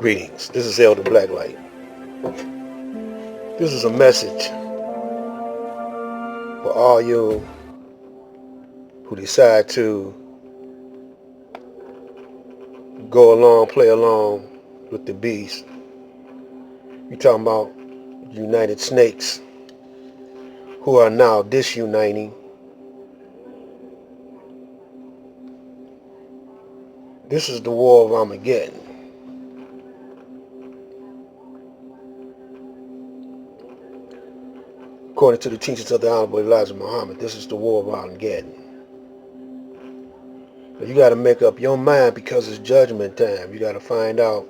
Greetings. This is Elder Blacklight. This is a message for all you who decide to go along, play along with the beast. You talking about United Snakes who are now disuniting. This is the war of Armageddon. According to the teachings of the Honorable Elijah Muhammad, this is the war of Armageddon. You got to make up your mind because it's judgment time. You got to find out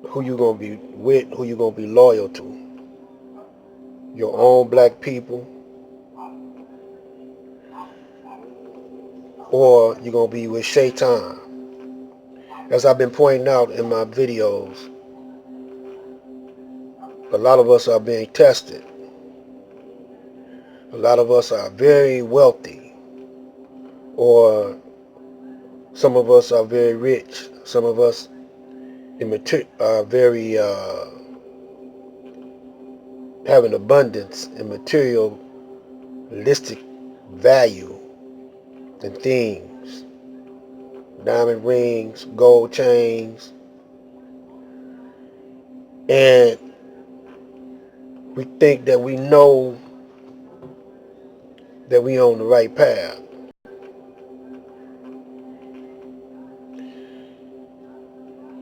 who you're going to be with, who you're going to be loyal to. Your own black people, or you're going to be with Shaitan. As I've been pointing out in my videos, a lot of us are being tested. A lot of us are very wealthy, or some of us are very rich. Some of us are very having abundance in materialistic value and things. Diamond rings, gold chains, and we think that we know that we on the right path.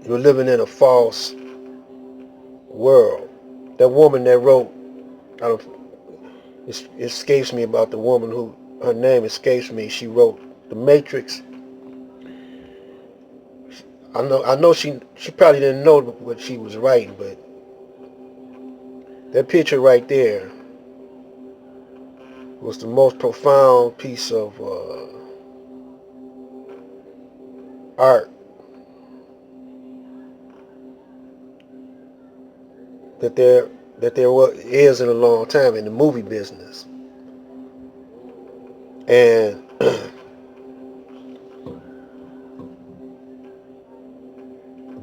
You're living in a false world. That woman that wrote, it escapes me about the woman who, her name escapes me. She wrote The Matrix. I know she probably didn't know what she was writing, but that picture right there was the most profound piece of art that there is in a long time in the movie business. And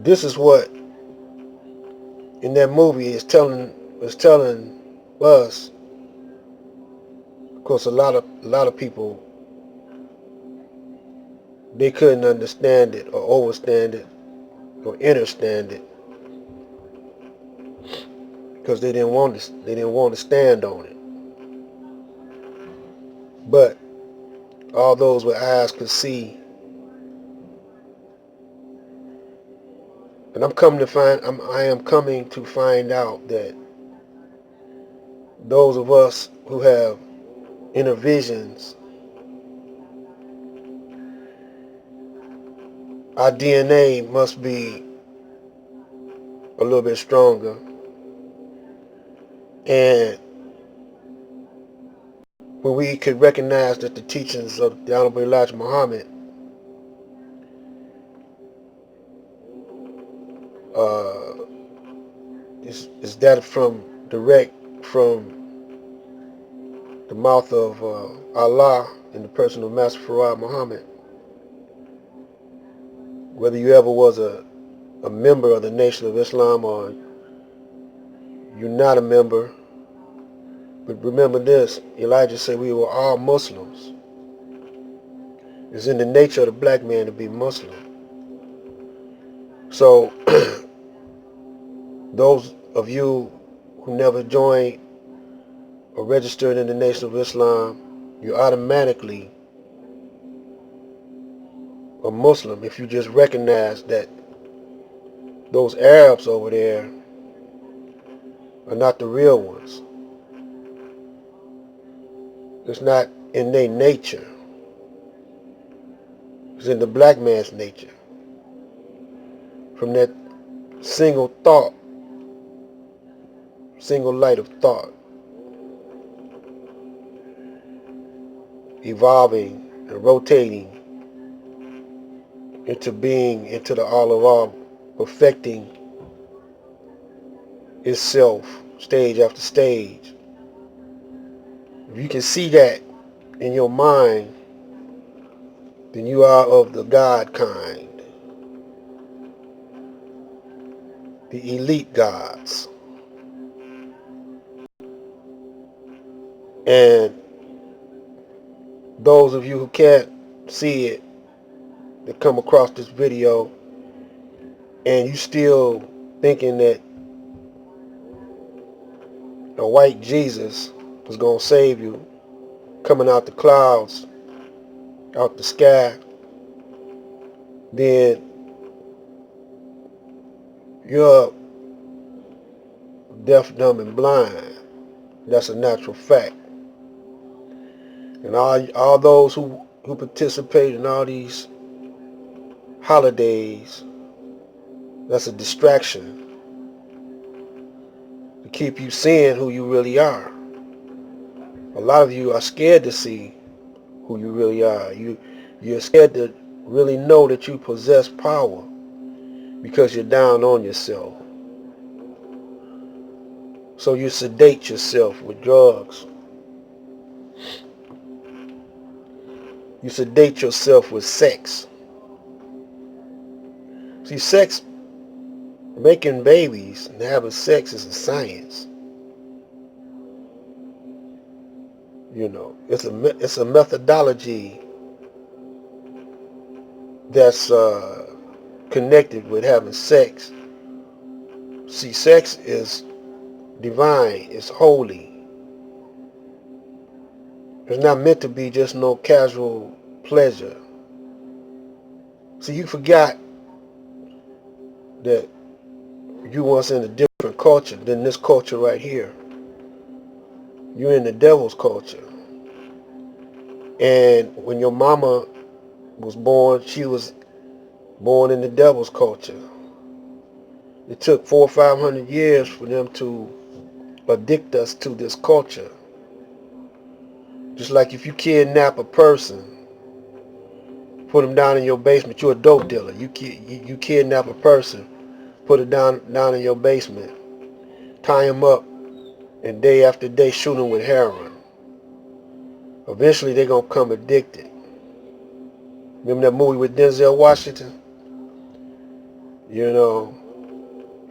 this is what in that movie is telling us. Of course, a lot of people, they couldn't understand it or overstand it or understand it because they didn't want to stand on it. But all those with eyes could see. And I am coming to find out that those of us who have inner visions, our DNA must be a little bit stronger. And when we could recognize that the teachings of the Honorable Elijah Muhammad is that direct from the mouth of Allah in the person of Master Farad Muhammad. Whether you ever was a member of the Nation of Islam or you're not a member, but remember this, Elijah said we were all Muslims. It's in the nature of the black man to be Muslim. So those of you who never joined or registered in the Nation of Islam, you're automatically a Muslim if you just recognize that those Arabs over there are not the real ones. It's not in their nature. It's in the black man's nature. From that single thought, single light of thought, evolving and rotating into being, into the all of all, perfecting itself stage after stage. If you can see that in your mind, then you are of the God kind. the elite gods. And those of you who can't see it, that come across this video, and you still thinking that a white Jesus was going to save you, coming out the clouds, out the sky, then you're deaf, dumb, and blind. That's a natural fact. And all those who participate in all these holidays, that's a distraction to keep you seeing who you really are. A lot of you are scared to see who you really are. You're scared to really know that you possess power because you're down on yourself. So you sedate yourself with drugs. You sedate yourself with sex. See, sex, making babies and having sex is a science. You know, it's a methodology that's connected with having sex. See, sex is divine. It's holy. It's not meant to be just no casual pleasure. See, you forgot that you once in a different culture than this culture right here. You're in the devil's culture. And when your mama was born, she was born in the devil's culture. It took 400 or 500 years for them to addict us to this culture. Just like if you kidnap a person, put them down in your basement, you're a dope dealer. You kidnap a person, put it down in your basement, tie him up, and day after day shoot him with heroin. Eventually they're going to become addicted. Remember that movie with Denzel Washington? You know,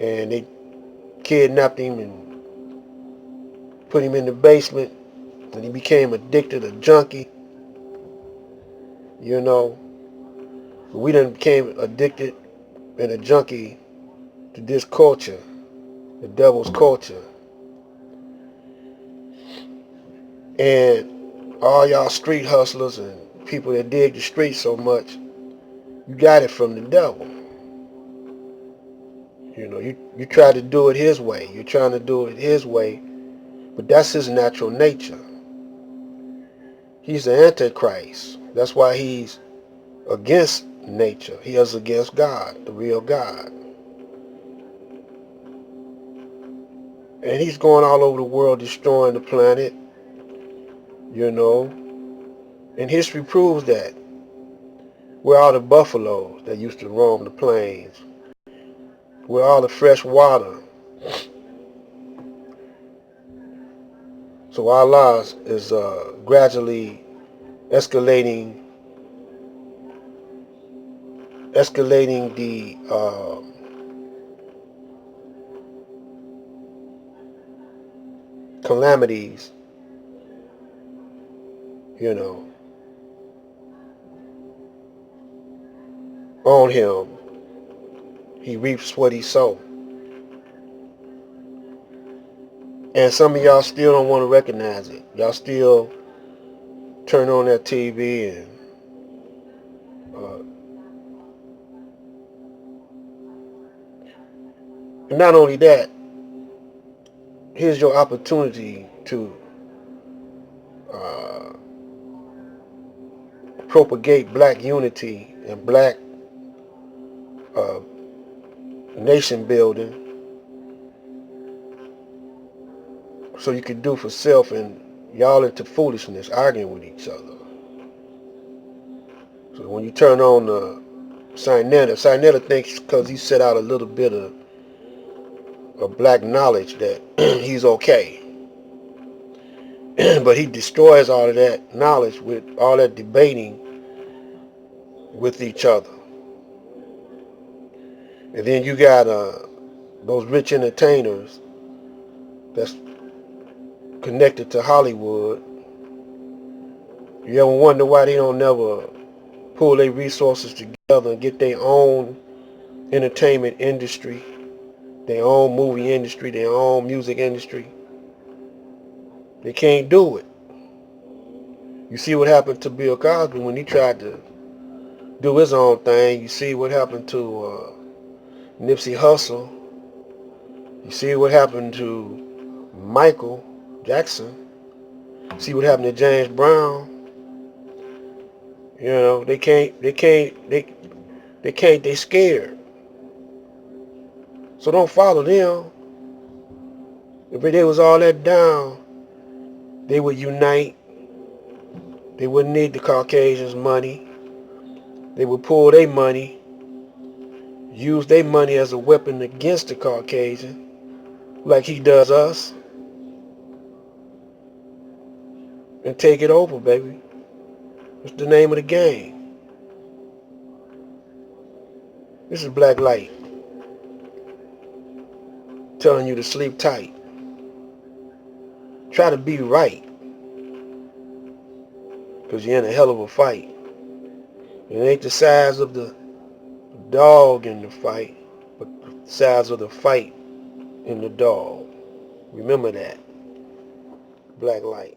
and they kidnapped him and put him in the basement, and he became addicted, a junkie. You know, we done became addicted and a junkie to this culture, the devil's culture. And all y'all street hustlers and people that dig the streets so much, you got it from the devil. You know, you try to do it his way. You're trying to do it his way, but that's his natural nature. He's the Antichrist. That's why he's against nature. He is against God, the real God. And he's going all over the world destroying the planet, you know. And history proves that. Where are the buffaloes that used to roam the plains? Where all the fresh water? So Allah is gradually escalating the calamities, you know, on him. He reaps what he sows. And some of y'all still don't want to recognize it. Y'all still turn on that TV and not only that, here's your opportunity to propagate black unity and black nation building, so you can do for self, and y'all into foolishness, arguing with each other. So when you turn on Sinetta thinks because he set out a little bit of black knowledge that he's okay. But he destroys all of that knowledge with all that debating with each other. And then you got those rich entertainers that's connected to Hollywood, you ever wonder why they don't never pull their resources together and get their own entertainment industry, their own movie industry, their own music industry? They can't do it. You see what happened to Bill Cosby when he tried to do his own thing. You see what happened to Nipsey Hussle. You see what happened to Michael Jackson. See what happened to James Brown. You know, they scared. So don't follow them. If they was all that down, they would unite. They wouldn't need the Caucasians' money. They would pull their money, use their money as a weapon against the Caucasian, like he does us, and take it over, baby. It's the name of the game. This is Black Light telling you to sleep tight. Try to be right, because you're in a hell of a fight. It ain't the size of the dog in the fight, but the size of the fight in the dog. Remember that. Black Light.